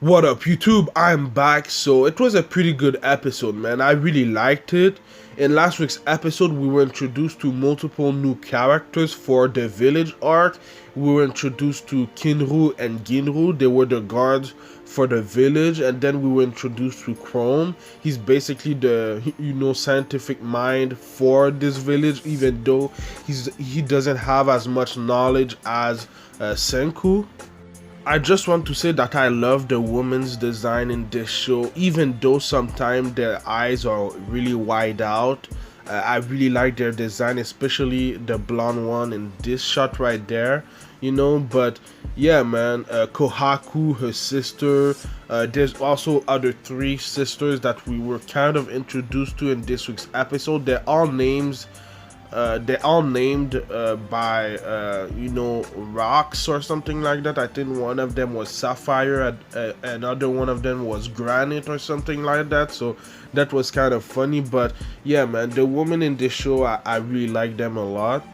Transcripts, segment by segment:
What up, YouTube? I'm back. So it was a pretty good episode, man. I really liked it. In last week's episode, we were introduced to multiple new characters for the village arc. We were introduced to Kinru and Ginru. They were the guards for the village, and then we were introduced to Chrome. He's basically the scientific mind for this village, even though he doesn't have as much knowledge as Senku. I just want to say that I love the women's design in this show, even though sometimes their eyes are really wide out. I really like their design, especially the blonde one in this shot right there, but yeah, man. Kohaku, her sister, there's also other three sisters that we were kind of introduced to in this week's episode. They're all named by rocks or something like that. I think one of them was sapphire, and another one of them was granite or something like that. So that was kind of funny. But yeah, man, the women in this show, I really like them a lot.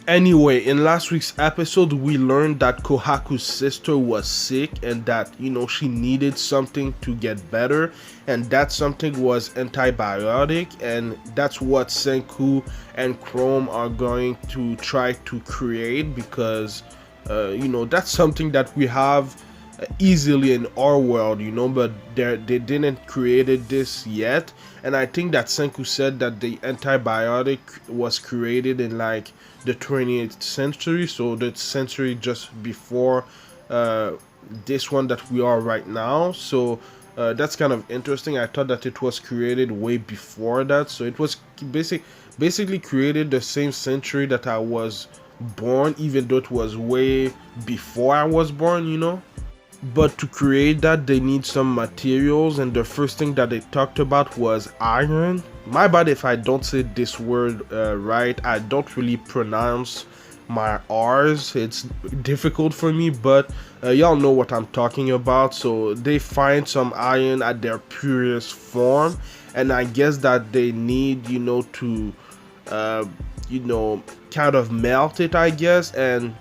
Anyway, in last week's episode, we learned that Kohaku's sister was sick and that, she needed something to get better. And that something was antibiotic. And that's what Senku and Chrome are going to try to create because, that's something that we have easily in our world, but they didn't created this yet. And I think that Senku said that the antibiotic was created in like the 28th century, so the century just before this one that we are right now. So that's kind of interesting. I thought that it was created way before that, so it was basically created the same century that I was born, even though it was way before I was born. But to create that, they need some materials, and the first thing that they talked about was iron. My bad if I don't say this word right. I don't really pronounce my R's. It's difficult for me, but y'all know what I'm talking about. So they find some iron at their purest form, and I guess that they need, to, kind of melt it, I guess, and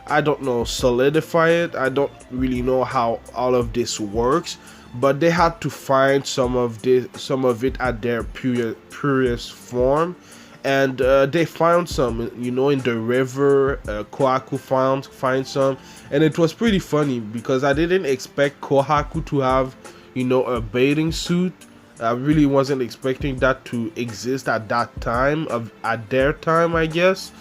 I don't know, solidify it. I don't really know how all of this works, but they had to find some of it at their purest form, and they found some, in the river. Kohaku find some, and it was pretty funny because I didn't expect Kohaku to have, a bathing suit. I really wasn't expecting that to exist at that time at their time, I guess.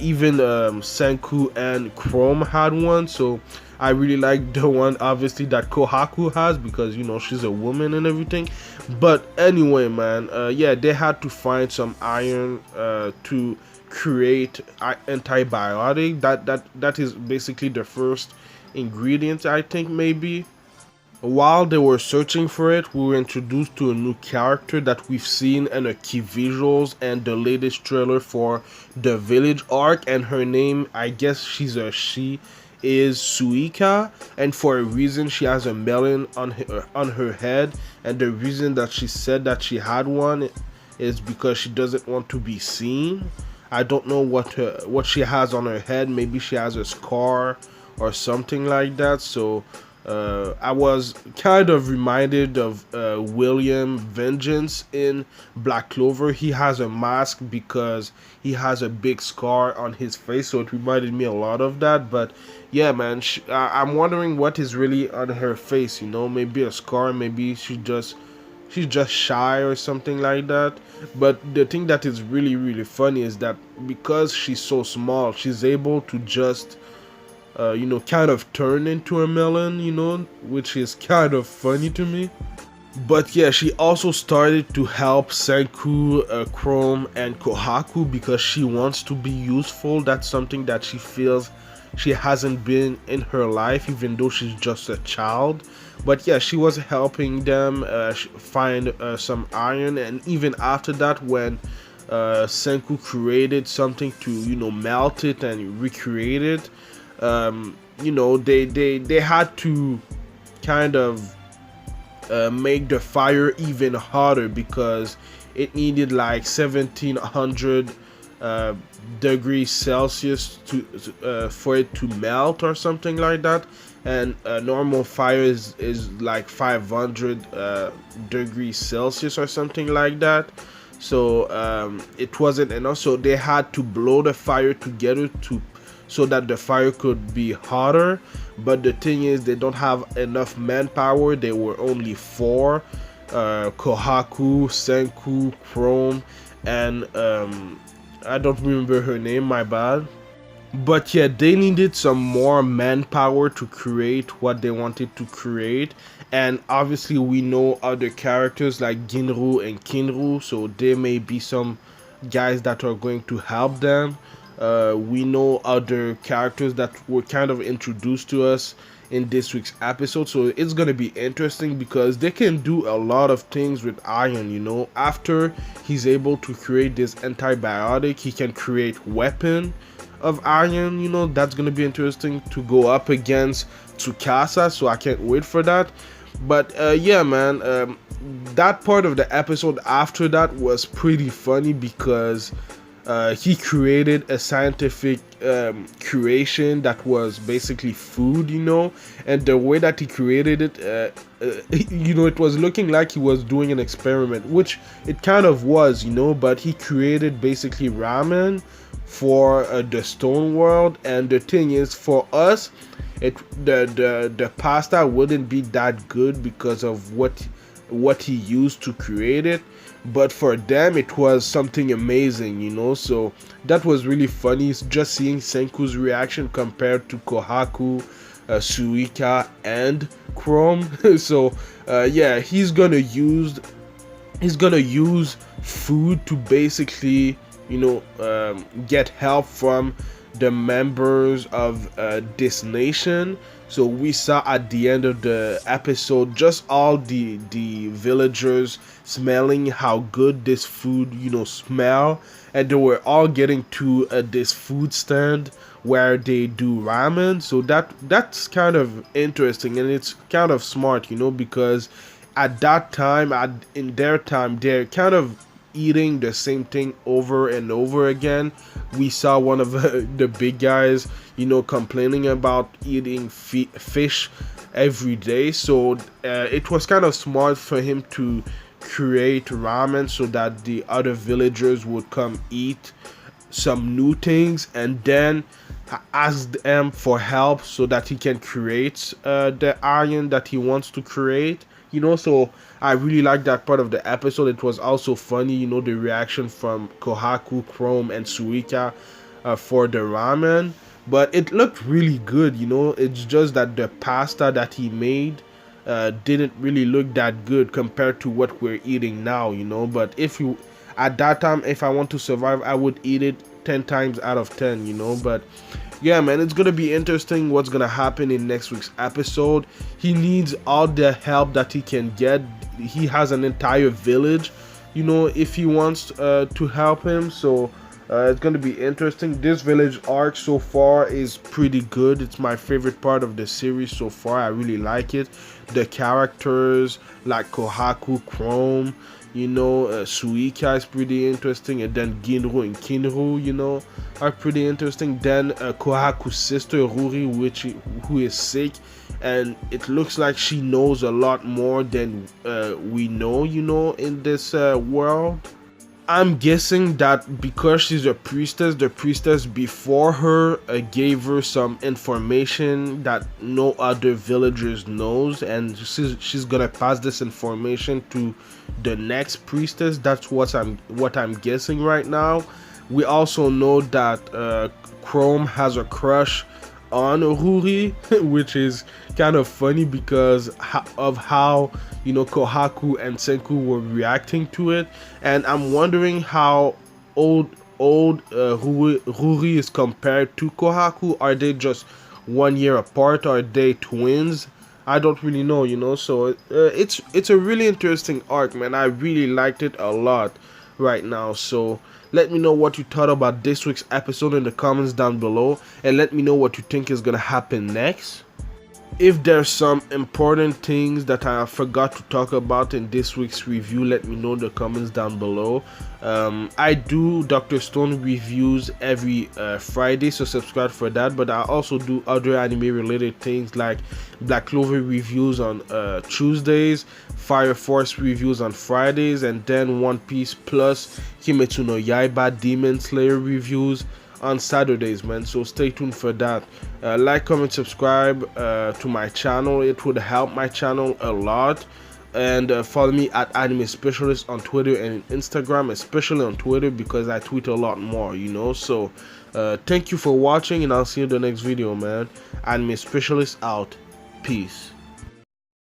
Even Senku and Chrome had one, so I really like the one obviously that Kohaku has because she's a woman and everything. But anyway, man, yeah, they had to find some iron to create antibiotic. That is basically the first ingredient, I think, maybe. While they were searching for it, we were introduced to a new character that we've seen in the key visuals and the latest trailer for the village arc, and her name, I guess she's a she, is Suika, and for a reason she has a melon on her head, and the reason that she said that she had one is because she doesn't want to be seen. I don't know what she has on her head. Maybe she has a scar or something like that. So I was kind of reminded of William Vengeance in Black Clover. He has a mask because he has a big scar on his face, so it reminded me a lot of that. But yeah, man, I'm wondering what is really on her face. Maybe a scar, maybe she's just shy or something like that. But the thing that is really, really funny is that because she's so small, she's able to just kind of turn into a melon, which is kind of funny to me. But yeah, she also started to help Senku, Chrome, and Kohaku because she wants to be useful. That's something that she feels she hasn't been in her life, even though she's just a child. But yeah, she was helping them find some iron, and even after that, when Senku created something to melt it and recreate it, they had to kind of make the fire even hotter because it needed like 1700 degrees Celsius for it to melt or something like that. and normal fire is like 500 degrees Celsius or something like that. So it wasn't enough, so they had to blow the fire together to so that the fire could be hotter. But the thing is, they don't have enough manpower. They were only four: Kohaku, Senku, Chrome, and I don't remember her name, my bad. But yeah, they needed some more manpower to create what they wanted to create. And obviously we know other characters like Ginru and Kinru, so there may be some guys that are going to help them. We know other characters that were kind of introduced to us in this week's episode, so it's gonna be interesting because they can do a lot of things with iron. After he's able to create this antibiotic, he can create weapon of iron. That's gonna be interesting to go up against Tsukasa, so I can't wait for that. But yeah, man, that part of the episode after that was pretty funny because he created a scientific creation that was basically food, and the way that he created it, it was looking like he was doing an experiment, which it kind of was, but he created basically ramen for the stone world. And the thing is, for us, the pasta wouldn't be that good because of what he used to create it, but for them it was something amazing. So that was really funny. It's just seeing Senku's reaction compared to Kohaku, Suika, and Chrome. So yeah, he's gonna use food to basically get help from the members of this nation. So we saw at the end of the episode just all the villagers smelling how good this food smell, and they were all getting to this food stand where they do ramen. So that's kind of interesting, and it's kind of smart, because at that time, in their time, they're kind of eating the same thing over and over again. We saw one of the big guys, complaining about eating fish every day. So it was kind of smart for him to create ramen so that the other villagers would come eat some new things and then ask them for help so that he can create the iron that he wants to create. So I really like that part of the episode. It was also funny, the reaction from Kohaku, Chrome, and Suika for the ramen. But it looked really good, It's just that the pasta that he made didn't really look that good compared to what we're eating now, But at that time, if I want to survive, I would eat it 10 times out of 10, But yeah, man, it's gonna be interesting what's gonna happen in next week's episode. He needs all the help that he can get. He has an entire village, if he wants to help him. So it's gonna be interesting. This village arc so far is pretty good. It's my favorite part of the series so far. I really like it. The characters like Kohaku, Chrome, Suika is pretty interesting, and then Ginru and Kinru, are pretty interesting. Then Kohaku's sister Ruri, who is sick, and it looks like she knows a lot more than we know, in this world. I'm guessing that because she's a priestess, the priestess before her gave her some information that no other villagers knows, and she's gonna pass this information to the next priestess. That's what I'm guessing right now. We also know that Chrome has a crush on Ruri, which is kind of funny because of how Kohaku and Senku were reacting to it. And I'm wondering how old Ruri is compared to Kohaku. Are they just 1 year apart? Are they twins? I don't really know, So it's a really interesting arc, man. I really liked it a lot right now. So let me know what you thought about this week's episode in the comments down below, and let me know what you think is gonna happen next. If there's some important things that I forgot to talk about in this week's review, let me know in the comments down below. I do DR.Stone reviews every Friday, so subscribe for that. But I also do other anime related things like Black Clover reviews on Tuesdays, Fire Force reviews on Fridays, and then One Piece plus Kimetsu no Yaiba Demon Slayer reviews on Saturdays, man. So stay tuned for that. Like, comment, subscribe to my channel. It would help my channel a lot. And follow me at Anime Specialist on Twitter and Instagram, especially on Twitter because I tweet a lot more, you know. So thank you for watching, and I'll see you in the next video, man. Anime Specialist out. Peace.